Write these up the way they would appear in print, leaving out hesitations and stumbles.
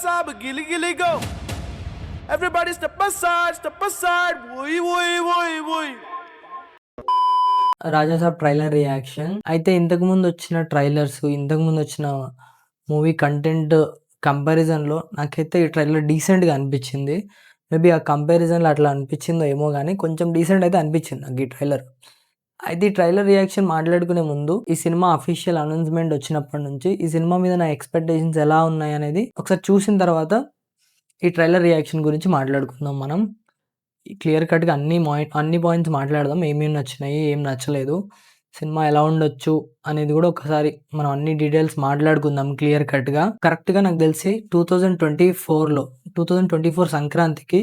Saab, gilly gilly go. Everybody step aside. Woi, woi, woi, woi. Rajasaab trailer reaction. అయితే ఇంతకుముందు వచ్చిన trailers, ఇంతకుముందు వచ్చిన మూవీ కంటెంట్ కంపారిజన్‌లో నాకైతే ఈ ట్రైలర్ డీసెంట్‌గా అనిపిచ్చింది. మేబీ ఆ కంపారిజన్‌లో అట్లా అనిపిచ్చిందో ఏమో గానీ, కొంచెం డీసెంట్ అయితే అనిపిచ్చింది నాకు ఈ ట్రైలర్. అయితే ఈ ట్రైలర్ రియాక్షన్ మాట్లాడుకునే ముందు, ఈ సినిమా అఫీషియల్ అనౌన్స్‌మెంట్ వచ్చినప్పటి నుంచి, ఈ సినిమా మీద నా ఎక్స్‌పెక్టేషన్స్ ఎలా ఉన్నాయనేది ఒకసారి చూసిన తర్వాత, ఈ ట్రైలర్ రియాక్షన్ గురించి మాట్లాడుకుందాం మనం. క్లియర్ కట్‌గా అన్ని పాయింట్స్ మాట్లాడదాం. ఏమేమి నచ్చినాయి, ఏం నచ్చలేదు, సినిమా ఎలా ఉండొచ్చు అనేది గూడా ఒకసారి మనం అన్ని డీటెయిల్స్ మాట్లాడుకుందాం క్లియర్ కట్‌గా. కరెక్ట్‌గా నాకు తెలిసి 2024 సంక్రాంతికి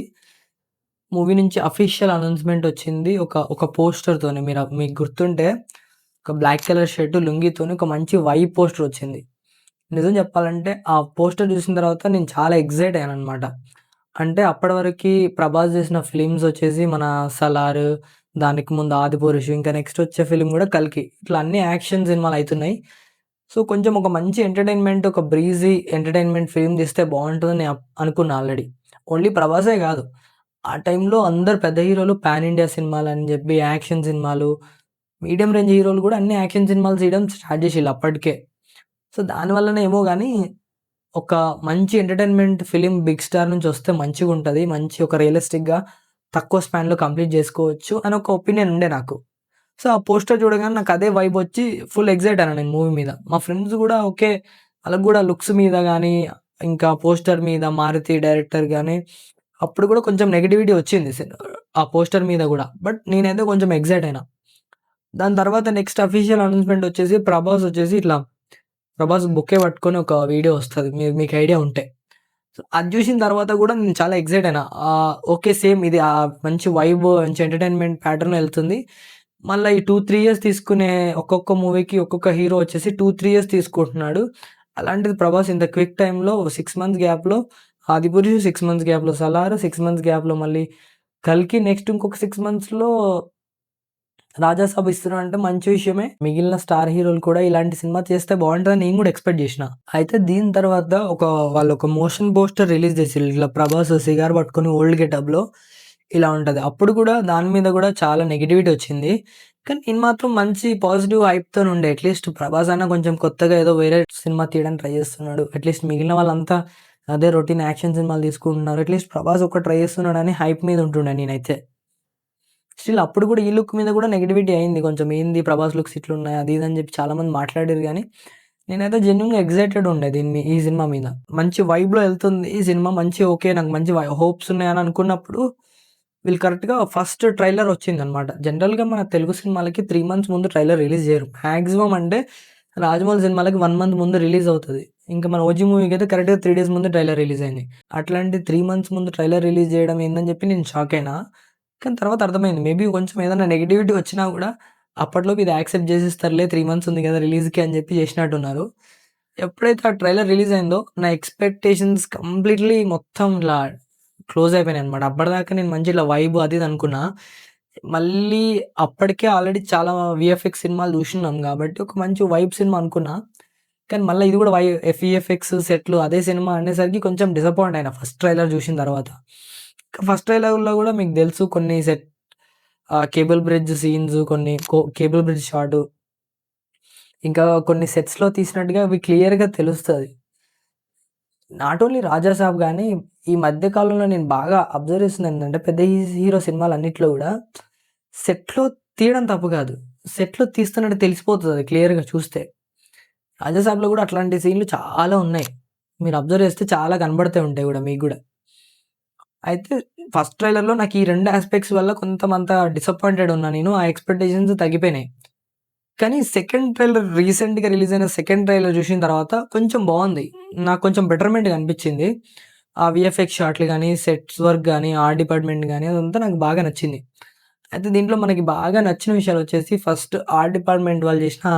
మూవీ నుంచి అఫీషియల్ అనౌన్స్‌మెంట్ వచ్చింది. ఒక పోస్టర్‌తోని మీకు గుర్తుంటే ఒక బ్లాక్ కలర్ షర్ట్, లుంగీతోని ఒక మంచి వైబ్ పోస్టర్ వచ్చింది. నిజం చెప్పాలంటే ఆ పోస్టర్ చూసిన తర్వాత నేను చాలా ఎక్సైట్ అయ్యాననమాట. అంటే అప్పటి వరకి ప్రభాస్ చేసిన ఫిలిమ్స్ వచ్చేసి మన 'సలార్', దానికి ముందు 'ఆదిపురుషు', ఇంకా నెక్స్ట్ వచ్చే ఫిల్మ్ కూడా 'కల్కి'. ఇట్లా అన్ని యాక్షన్ సినిమాలు అయితున్నాయి. సో, కొంచెం ఒక మంచి ఎంటర్‌టైన్‌మెంట్, ఒక బ్రీజీ ఎంటర్‌టైన్‌మెంట్ ఫిల్మ్ తీస్తే బావుంటదని అనుకున్నా ఆల్రెడీ. ఓన్లీ ప్రభాసే కాదు. ఆ టైంలో అందరు పెద్ద హీరోలు పాన్ ఇండియా సినిమాలని చెప్పి యాక్షన్ సినిమాలు, మీడియం రేంజ్ హీరోలు కూడా అన్ని యాక్షన్ సినిమాలు తీయడం స్టార్ట్ చేసిళ్ళు అప్పటికే. సో, దానివల్లనే ఏమో గానీ, ఒక మంచి ఎంటర్‌టైన్‌మెంట్ ఫిల్మ్ బిగ్ స్టార్ నుంచి వస్తే మంచిగుంటది. మంచి ఒక రియలిస్టిక్‌గా తక్కువ స్పాన్‌లో కంప్లీట్ జేసుకోవచ్చు అని ఒక ఒపీనియన్ ఉండే నాకు. సో, ఆ పోస్టర్ చూడగానే నాకు అదే వైబొచ్చి ఫుల్ ఎక్సైట్ అయ్యాను నేను మూవీ మీద. మా ఫ్రెండ్స్ గూడా ఓకే. వాళ్ళకి గూడా లుక్స్ మీద గానీ, ఇంకా పోస్టర్ మీద, మారుతి డైరెక్టర్ గానీ, అప్పుడు గూడా కొంచెం నెగటివిటీ వచ్చింది ఆ పోస్టర్ మీద గూడా. బట్ నేనైతే కొంచెం ఎక్సైట్ అయినా. దాని తర్వాత నెక్స్ట్ అఫీషియల్ అనౌన్స్‌మెంట్ వచ్చేసి ప్రభాస్ బొకే పట్టుకొని ఒక వీడియో వస్తది. మీకు ఐడియా ఉంటే. సో, అది జూసిన తర్వాత గూడా నేను చాలా ఎక్సైట్ అయినా. ఓకే. సేమ్ ఇది మంచి వైబ్, మంచి ఎంటర్‌టైన్‌మెంట్ ప్యాటర్న్‌లో ఎళ్తుంది. మళ్ళా ఈ 2, 3 ఇయర్స్ తీసుకునే ఒక్కొక్క మూవీకి ఒక్కొక్క హీరో వచ్చేసి 2, 3 ఇయర్స్ తీసుకుంటున్నాడు. అలాంటిది ప్రభాస్ ఇంత క్విక్ టైమ్‌లో 6 మంత్స్ గ్యాప్‌లో 'ఆదిపురుషు', 6 మంత్స్ గ్యాప్‌లో 'సలార్', 6 మంత్స్ గ్యాప్‌లో మళ్ళీ 'కల్కి', నెక్స్ట్ ఇంకొక 6 మంత్స్‌లో 'రాజాసాబ్' ఇస్తున్నాడంటే మంచి విషయమే. మిగిలిన స్టార్ హీరోలు కూడా ఇలాంటి సినిమా చేస్తే బావుంటదని నేను గూడా ఎక్స్‌పెక్ట్ జేషిన. అయితే దీని తర్వాత వాళ్ళొక మోషన్ పోస్టర్ రిలీజ్ జేసిర్రు. ఇట్లా ప్రభాస్ సిగార్ పట్టుకొని ఓల్డ్ గెటప్‌లో ఇలా ఉంటది. అప్పుడు గూడా దాని మీద గూడా చాలా నెగటివిటీ వచ్చింది. కానీ నేను మాత్రం మంచి పాజిటివ్ హైప్‌తోని ఉండే. అట్‌లీస్ట్ ప్రభాస్ అన్న కొంచెం కొత్తగా ఏదో వేరే సినిమా తీయడానికి ట్రై చేస్తున్నాడు. అట్‌లీస్ట్ మిగిలిన వాళ్ళంతా అదే రొటీన్ యాక్షన్ సినిమాలు తీసుకుంటున్నారు. అట్‌లీస్ట్ ప్రభాస్ ఒక్కడు ట్రై చేస్తున్నాడని హైప్ మీద ఉంటుండే నేనైతే. స్టిల్ అప్పుడు గూడా ఈ లుక్ మీద గూడా నెగటివిటీ అయింది. కొంచెం ఏంది ప్రభాస్ లుక్స్ ఇట్లున్నాయి అది ఇది అని జెప్పి చాలామంది మాట్లాడిర్రు గానీ, నేనైతే జెన్యూన్‌గా ఎక్సైటెడ్ ఉండే ఈ సినిమా మీద. మంచి వైబ్‌లో ఎళ్తుంది ఈ సినిమా. మంచి ఓకే. నాకు మంచి హోప్స్ ఉన్నాయని అనుకున్నప్పుడు, వీళ్ళు కరెక్ట్‌గా ఫస్ట్ ట్రైలర్ వచ్చిందనమాట. జనరల్‌గా మన తెలుగు సినిమాలకి 3 మంత్స్ ముందు ట్రైలర్ రిలీజ్ జేయరు. మాక్సిమం అంటే రాజమౌళి సినిమాలకి 1 మంత్ ముందు రిలీజ్ అవుతది. ఇంకా మన 'ఓజీ' మూవీకి అయితే కరెక్ట్‌గా 3 డేస్ ముందు ట్రైలర్ రిలీజ్ అయింది. అట్లాంటి 3 మంత్స్ ముందు ట్రైలర్ రిలీజ్ జేయడం ఏందని జెప్పి నేను షాక్ అయినా. కానీ తర్వాత అర్థమైంది. మేబీ కొంచెం ఏదైనా నెగటివిటీ వచ్చినా గూడా అప్పట్లోపు ఇది యాక్సెప్ట్ జేసేస్తారులే 3 మంత్స్ ఉంది గదా! రిలీజ్‌కి అని జెప్పి జేసినట్టున్నారు. ఎప్పుడైతే ఆ ట్రైలర్ రిలీజ్ అయిందో నా ఎక్స్‌పెక్టేషన్స్ కంప్లీట్‌లీ మొత్తం ఇలా క్లోజ్ అయిపోయినాయన్నమాట. అప్పటిదాకా నేను మంచి ఇట్లా వైబ్ అది ఇది అనుకున్నా. మళ్ళీ అప్పటికే ఆల్రెడీ చాలా వీఎఫ్ఎక్స్ సినిమాలు జూషిన్నాం గాబట్టి ఒక మంచి వైబ్ సినిమా అనుకున్నా. కానీ మళ్ళా ఇది గూడా వీఎఫ్ఎక్స్ సెట్‌లు అదే సినిమా అనేసరికి కొంచెం డిసప్పాయింట్ అయినా ఫస్ట్ ట్రైలర్ జూషిన తర్వాత. ఫస్ట్ ట్రైలర్‌లో గూడా మీకు దెలుసు కొన్ని కేబుల్ బ్రిడ్జ్ సీన్స్, కొన్ని కేబుల్ బ్రిడ్జ్ షాటు, ఇంకా కొన్ని సెట్స్‌లో తీసినట్టుగా అవి క్లియర్‌గా తెలుస్తది. నాట్ ఓన్లీ 'రాజాసాబ్' గానీ, ఈ మధ్య కాలంలో నేను బాగా అబ్జర్వ్ చేసిందేంటంటే, పెద్ద హీరో సినిమాలన్నిట్లో గూడా సెట్‌లో తీయడం తప్పు గాదు. సెట్‌లో తీస్తున్నట్టు తెలిసిపోతదది క్లియర్‌గా చూస్తే. 'రాజాసాబ్‌లో' గూడా అట్లాంటి సీన్‌లు చాలా ఉన్నాయి. మీరు అబ్జర్వ్ చేస్తే చాలా కనబడుతూ ఉంటాయి గూడా మీకు గూడా. అయితే ఫస్ట్ ట్రైలర్‌లో నాకు ఈ 2 యాస్పెక్ట్స్ వల్ల కొంతమంత డిసప్పాయింటెడ్ ఉన్నా నేను. ఆ ఎక్స్‌పెక్టేషన్స్ తగ్గిపోయినాయి. కానీ సెకండ్ ట్రైలర్ రీసెంట్‌గా రిలీజ్ అయిన సెకండ్ ట్రైలర్ చూసిన తర్వాత కొంచెం బావుంది. నాకు కొంచెం బెటర్‌మెంట్‌గా అనిపించింది. ఆ వీఎఫ్ఎక్స్ షాట్‌లు గాని, సెట్స్ వర్క్ గాని, ఆర్ట్ డిపార్ట్‌మెంట్ గాని అదంతా నాకు బాగా నచ్చింది. అయితే దీంట్లో మనకి బాగా నచ్చిన విషయాలొచ్చేసి ఫస్ట్ ఆర్ట్ డిపార్ట్‌మెంట్ వాళ్ళు చేసిన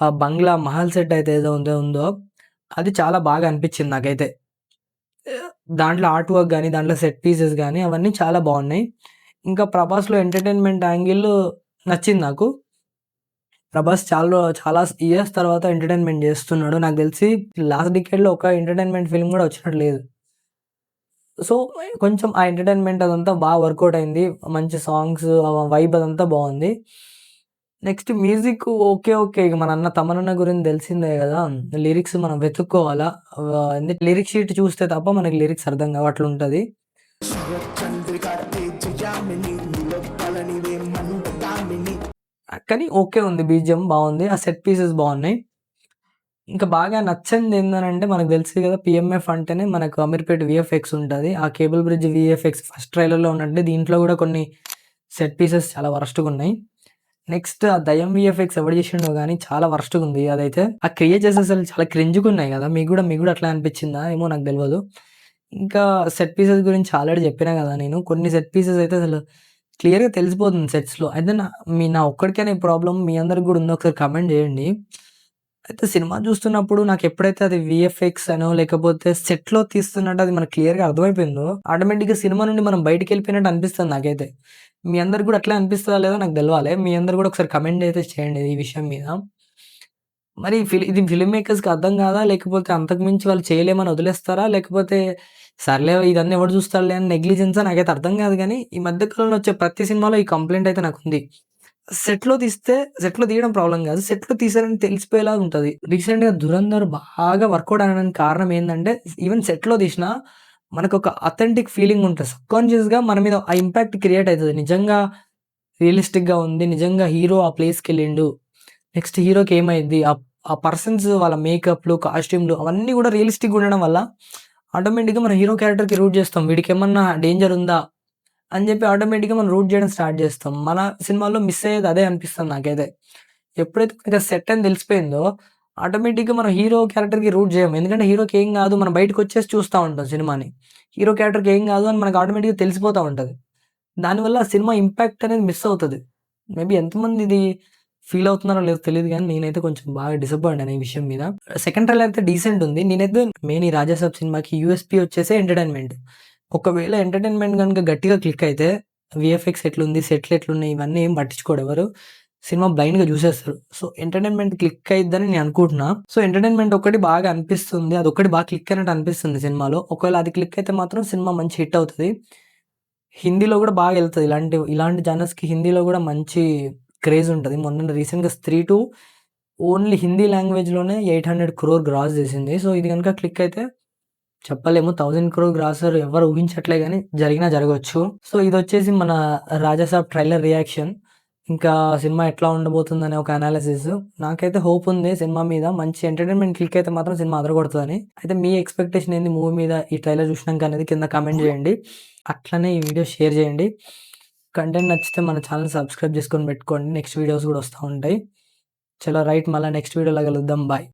ఆ బంగ్లా మహల్ సెట్ అయితే ఏదో ఉందో అది చాలా బాగా అనిపించింది నాకైతే. దాంట్లో ఆర్ట్ వర్క్ గాని, దాంట్లో సెట్ పీసెస్ గాని అవన్నీ చాలా బావున్నాయి. ఇంకా 'ప్రభాస్‌లో' ఎంటర్‌టైన్‌మెంట్ యాంగిల్ నచ్చింది నాకు. ప్రభాస్ చాలా ఇయర్స్ తర్వాత ఎంటర్‌టైన్‌మెంట్ జేస్తున్నాడు. నాకు దెలిసి లాస్ట్ డికేడ్‌లో ఒక ఎంటర్‌టైన్‌మెంట్ ఫిల్మ్ గూడా వచ్చినట్టు లేదు. సో, కొంచెం ఆ ఎంటర్‌టైన్‌మెంట్ అదంతా వర్కౌట్ అయింది. మంచి సాంగ్స్ వైబ్ అదంతా బావుంది. Next music okay. ఓకే. ఇక మన తమనన్న గురించి తెలిసిందే గదా! లిరిక్స్ మనం వెతుక్కోవాలా. లిరిక్ షీట్ చూస్తే తప్ప మనకి లిరిక్స్ అర్థం కావు అట్లుంటది. కానీ ఓకే ఉంది. బీజీఎం బావుంది. ఆ సెట్ పీసెస్ బావున్నాయి. ఇంకా బాగా నచ్చనిదేందనంటే మనకు తెలుసు గదా! పీఎంఎఫ్ అంటేనే మనకు అమీర్‌పేట్ వీఎఫ్ఎక్స్ ఉంటది. ఆ కేబుల్ బ్రిడ్జ్ వీఎఫ్ఎక్స్ ఫస్ట్ ట్రైలర్‌లో ఉన్నట్టే దీంట్లో గూడా కొన్ని సెట్ పీసెస్ చాలా వరస్ట్‌గున్నాయి. నెక్స్ట్ ఆ దయ్యం వీఎఫ్ఎక్స్ ఎవడు జేషిండో గానీ చాలా వరస్ట్‌గుంది అదైతే. ఆ క్రియేచర్స్ అసలు చాలా క్రింజ్‌గున్నాయి గదా! మీకు గూడా అట్లా అనిపిచ్చిందా? ఏమో నాకు దెలవదు. ఇంకా సెట్ పీసెస్ గురించి ఆల్రెడీ జెప్పినా గదా నేను. కొన్ని సెట్ పీసెస్ అయితే అసలు క్లియర్‌గా తెలిసిపోతుంది సెట్స్‌లో. అయితే నా ఒక్కడికేనా ఈ ప్రాబ్లమ్ మీ అందరికి గూడా ఉందో ఒకసారి కామెంట్ జేయండి. అయితే సినిమా జూస్తున్నప్పుడు నాకెప్పుడైతే అది వీఎఫ్ఎక్స్ అనో, లేకపోతే సెట్‌లో తీస్తున్నట్టు అది మనకు క్లియర్‌గా అర్థమైపోయిందో, ఆటోమేటిక్‌గా సినిమా నుండి మనం బయటికెళ్ళిపోయినట్టు అనిపిస్తది నాకైతే. మీ అందరికి గూడా అట్లే అనిపిస్తదా లేదా నాకు దెలవాలే. మీ అందరూ గూడా ఒకసారి కామెంట్ అయితే చేయండి ఈ విషయం మీద. మరి ఇది ఫిల్మ్ మేకర్స్‌కి అర్థం గాదా? లేకపోతే అంతకు మించి వాళ్ళు చేయలేమని వదిలేస్తారా? లేకపోతే సర్లే ఇదన్నీ ఎవడు జూస్తాడులే అని నెగ్లిజెన్సా నాకైతే అర్థం గాదు గానీ, ఈ మధ్య కాలంలో వచ్చే ప్రతి సినిమాలో ఈ కంప్లెయింట్ అయితే నాకుంది. సెట్‌లో తీయడం ప్రాబ్లమ్ గాదు. సెట్‌లో తీశారని తెలిసిపోయేలాగా ఉంటది. రీసెంట్‌గా 'ధురంధర్' బాగా వర్కౌట్ అవ్వడానికి కారణం ఏందంటే, ఈవెన్ సెట్‌లో తీసినా మనకొక అథెంటిక్ ఫీలింగ్ ఉంటది. సబ్‌కాన్షియస్‌గా మన మీద ఆ ఇంపాక్ట్ క్రియేట్ అయితది. నిజంగా రియలిస్టిక్‌గా ఉంది. నిజంగా హీరో ఆ ప్లేస్‌కెళ్ళిండు. నెక్స్ట్ హీరోకేమైద్ది? ఆ పర్సన్స్ వాళ్ళ మేకప్‌లు, కాస్ట్యూమ్‌లు అవన్నీ గూడా రియలిస్టిక్‌గా ఉండడం వల్ల ఆటోమేటిక్‌గా మన హీరో క్యారెక్టర్‌కి రూట్ జేస్తాం. వీడికేమన్నా డేంజర్ ఉందా? అని జెప్పి ఆటోమేటిక్‌గా మనం రూట్ జేయడం స్టార్ట్ జేస్తాం. మన సినిమాల్లో మిస్ అయ్యేది అదే అనిపిస్తుంది నాకైతే. ఎప్పుడైతే మనకి సెట్ అని తెలిసిపోయిందో ఆటోమేటిక్‌గా మనం హీరో క్యారెక్టర్‌కి రూట్ జేయం. ఎందుకంటే హీరోకి ఏం గాదు మనం బయటకొచ్చేసి చూస్తా ఉంటాం సినిమాని. హీరో క్యారెక్టర్‌కి ఏం గాదు అని మనకు ఆటోమేటిక్‌గా తెలిసిపోతా ఉంటది. దానివల్ల ఆ సినిమా ఇంపాక్ట్ అనేది మిస్ అవుతది. మేబీ ఎంతమంది ఇది ఫీల్ అవుతున్నారో లేదో తెలీదు గానీ, నేనైతే కొంచెం బాగా డిసప్పాయింట్ అయినా ఈ విషయం మీద. సెకండ్ ట్రైలర్ అయితే డీసెంట్ ఉంది. నేనైతే మెయిన్ ఈ 'రాజాసాబ్' సినిమాకి యూఎస్‌పీ వచ్చేసి ఎంటర్‌టైన్‌మెంట్. ఒకవేళ ఎంటర్‌టైన్‌మెంట్ గనుక గట్టిగా క్లిక్ అయితే వీఎఫ్ఎక్స్ ఎట్లుంది, సెట్‌లు ఎట్లున్నాయి ఇవన్నీ ఏం పట్టించుకోడు ఎవరు. సినిమా బ్లైండ్‌గా జూసేస్తారు. సో, ఎంటర్‌టైన్‌మెంట్ క్లిక్ అయిద్దని నేను అనుకుంటున్నా. సో, ఎంటర్‌టైన్‌మెంట్ ఒక్కటి బాగా అనిపిస్తుంది. అదొక్కటి బాగా క్లిక్ అయినట్టు అనిపిస్తుంది సినిమాలో. ఒకవేళ అది క్లిక్ అయితే మాత్రం సినిమా మంచి హిట్ అవుతది. హిందీలో గూడా బాగా ఎళ్తది. ఇలాంటి జనర్స్‌కి హిందీలో గూడా మంచి క్రేజ్ ఉంటది. మొన్న రీసెంట్‌గా 'స్త్రీ 2' ఓన్లీ హిందీ లాంగ్వేజ్‌లోనే 800 క్రోర్ గ్రాస్ చేసింది. సో, ఇది గనుక క్లిక్ అయితే చెప్పలేము. 1000 క్రోర్ గ్రాసర్ ఎవ్వరు ఊహించట్లే గాని జరిగినా జరగొచ్చు. సో, ఇదొచ్చేసి మన 'రాజాసాబ్' ట్రైలర్ రియాక్షన్. ఇంకా సినిమా ఎట్లా ఉండబోతుందనే ఒక అనాలిసిస్. నాకైతే హోప్ ఉంది సినిమా మీద. మంచి ఎంటర్‌టైన్‌మెంట్ క్లిక్ అయితే మాత్రం సినిమా అదరగొడతదని. అయితే మీ ఎక్స్‌పెక్టేషన్ ఏంది మూవీ మీద ఈ ట్రైలర్ చూసినంక అనేది కింద కామెంట్ చేయండి. అట్లనే ఈ వీడియో షేర్ చేయండి. కంటెంట్ నచ్చితే మన ఛానెల్ సబ్స్క్రైబ్ చేసుకొని పెట్టుకోండి. నెక్స్ట్ వీడియోస్ గూడా వస్తా ఉంటాయి. చలో రైట్ మళ్ళా నెక్స్ట్ వీడియోలో కలుద్దాం. బాయ్.